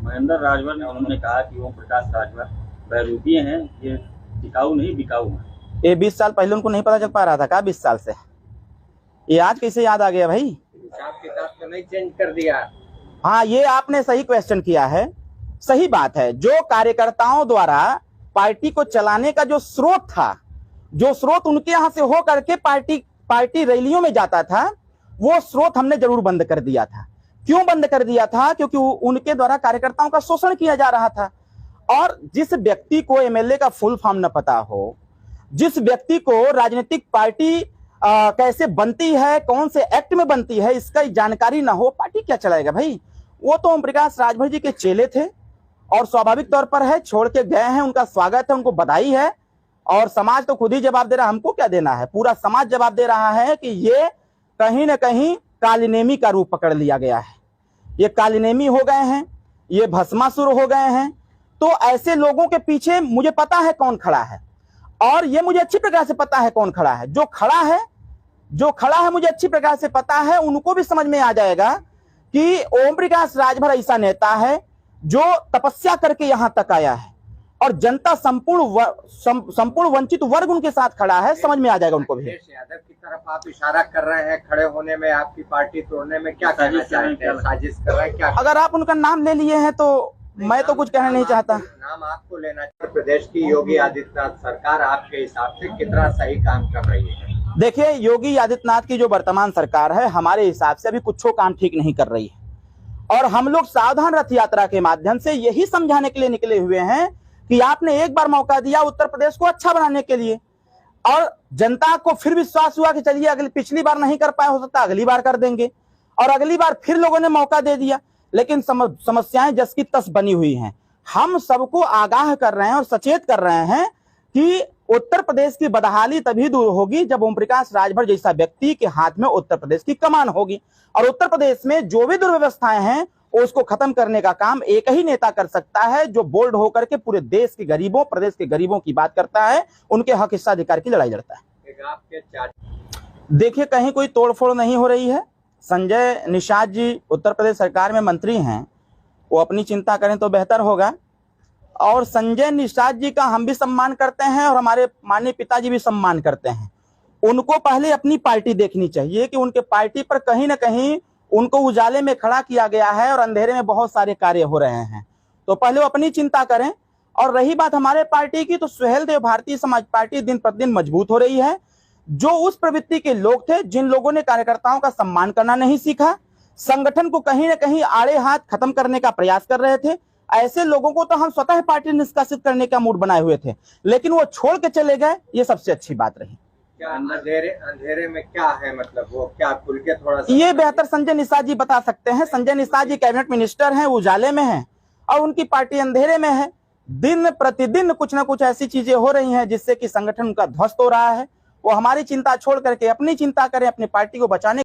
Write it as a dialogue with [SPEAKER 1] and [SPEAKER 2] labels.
[SPEAKER 1] महेंद्र राजभर ने उन्होंने कहा कि ओम प्रकाश राजभर बहरूपीय हैं, ये टिकाऊ नहीं बिकाऊ हैं।
[SPEAKER 2] ये 20 साल पहले उनको नहीं पता चल पा रहा था क्या? 20 साल से ये आज कैसे याद आ गया भाई?
[SPEAKER 3] हिसाब किताब तो नहीं चेंज कर दिया।
[SPEAKER 2] हाँ, ये आपने सही क्वेश्चन किया है, सही बात है। जो कार्यकर्ताओं द्वारा पार्टी को चलाने का जो स्रोत था, जो स्रोत उनके यहां से हो करके पार्टी रैलियों में जाता था, वो स्रोत हमने जरूर बंद कर दिया था। क्यों बंद कर दिया था? क्योंकि उनके द्वारा कार्यकर्ताओं का शोषण किया जा रहा था। और जिस व्यक्ति को एमएलए का फुल फॉर्म न पता हो, जिस व्यक्ति को राजनीतिक पार्टी कैसे बनती है, कौन से एक्ट में बनती है, इसका जानकारी ना हो, पार्टी क्या चलाएगा भाई? वो तो ओम प्रकाश राजभर जी के चेले थे और स्वाभाविक तौर पर है, छोड़ के गए हैं, उनका स्वागत है, उनको बधाई है। और समाज तो खुद ही जवाब दे रहा है, हमको क्या देना है? पूरा समाज जवाब दे रहा है कि ये कहीं ना कहीं कालीनेमी का रूप पकड़ लिया गया है, ये कालीनेमी हो गए हैं, ये भस्मासुर हो गए हैं। तो ऐसे लोगों के पीछे मुझे पता है कौन खड़ा है, और ये मुझे अच्छी प्रकार से पता है कौन खड़ा है। जो खड़ा है मुझे अच्छी प्रकार से पता है। उनको भी समझ में आ जाएगा कि ओम प्रकाश राजभर ऐसा नेता है जो तपस्या करके यहां तक आया है, और जनता संपूर्ण वंचित वर्ग उनके साथ खड़ा है। समझ में आ जाएगा उनको भी।
[SPEAKER 3] यादव की तरफ आप इशारा कर रहे हैं खड़े होने में, आपकी पार्टी तोड़ने में, क्या कहना चाहते हैं? साजिश कर रहे हैं क्या?
[SPEAKER 2] अगर आप उनका नाम ले लिए हैं तो मैं तो कुछ कहना नहीं चाहता।
[SPEAKER 3] नाम आपको लेना चाहिए। प्रदेश की योगी आदित्यनाथ सरकार आपके हिसाब से कितना सही काम कर रही है?
[SPEAKER 2] देखिए, योगी आदित्यनाथ की जो वर्तमान सरकार है, हमारे हिसाब से अभी कुछ काम ठीक नहीं कर रही है। और हम लोग सावधान रथ यात्रा के माध्यम से यही समझाने के लिए निकले हुए हैं कि आपने एक बार मौका दिया उत्तर प्रदेश को अच्छा बनाने के लिए, और जनता को फिर विश्वास हुआ कि चलिए अगली पिछली बार नहीं कर पाए, हो सकता अगली बार कर देंगे, और अगली बार फिर लोगों ने मौका दे दिया। लेकिन समस्याएं जस की तस बनी हुई हैं। हम सबको आगाह कर रहे हैं और सचेत कर रहे हैं कि उत्तर प्रदेश की बदहाली तभी दूर होगी जब ओम प्रकाश राजभर जैसा व्यक्ति के हाथ में उत्तर प्रदेश की कमान होगी। और उत्तर प्रदेश में जो भी दुर्व्यवस्थाएं हैं उसको खत्म करने का काम एक ही नेता कर सकता है, जो बोल्ड होकर के पूरे देश के गरीबों, प्रदेश के गरीबों की बात करता है, उनके हक हिस्साधिकार की लड़ाई लड़ता है। देखिए, कहीं कोई तोड़फोड़ नहीं हो रही है। संजय निषाद जी उत्तर प्रदेश सरकार में मंत्री हैं, वो अपनी चिंता करें तो बेहतर होगा। और संजय निषाद जी का हम भी सम्मान करते हैं और हमारे माननीय पिताजी भी सम्मान करते हैं। उनको पहले अपनी पार्टी देखनी चाहिए कि उनके पार्टी पर कहीं ना कहीं उनको उजाले में खड़ा किया गया है और अंधेरे में बहुत सारे कार्य हो रहे हैं। तो पहले वो अपनी चिंता करें। और रही बात हमारे पार्टी की, तो सुहेल देव भारतीय समाज पार्टी दिन प्रतिदिन मजबूत हो रही है। जो उस प्रवृत्ति के लोग थे, जिन लोगों ने कार्यकर्ताओं का सम्मान करना नहीं सीखा, संगठन को कहीं ना कहीं आड़े हाथ खत्म करने का प्रयास कर रहे थे, ऐसे लोगों को तो हम स्वतः पार्टी निष्कासित करने का मूड बनाए हुए थे, लेकिन वो छोड़ के चले गए। ये सबसे अच्छी बात रही।
[SPEAKER 3] क्या अंधेरे में क्या है, मतलब वो क्या खुल के थोड़ा सा?
[SPEAKER 2] ये बेहतर संजय निषाद जी बता सकते हैं। संजय निषाद जी कैबिनेट मिनिस्टर हैं, उजाले में हैं, और उनकी पार्टी अंधेरे में है। दिन प्रतिदिन कुछ ना कुछ ऐसी चीजें हो रही हैं जिससे कि संगठन उनका ध्वस्त हो रहा है। वो हमारी चिंता छोड़ करके अपनी चिंता करें, अपनी पार्टी को बचाने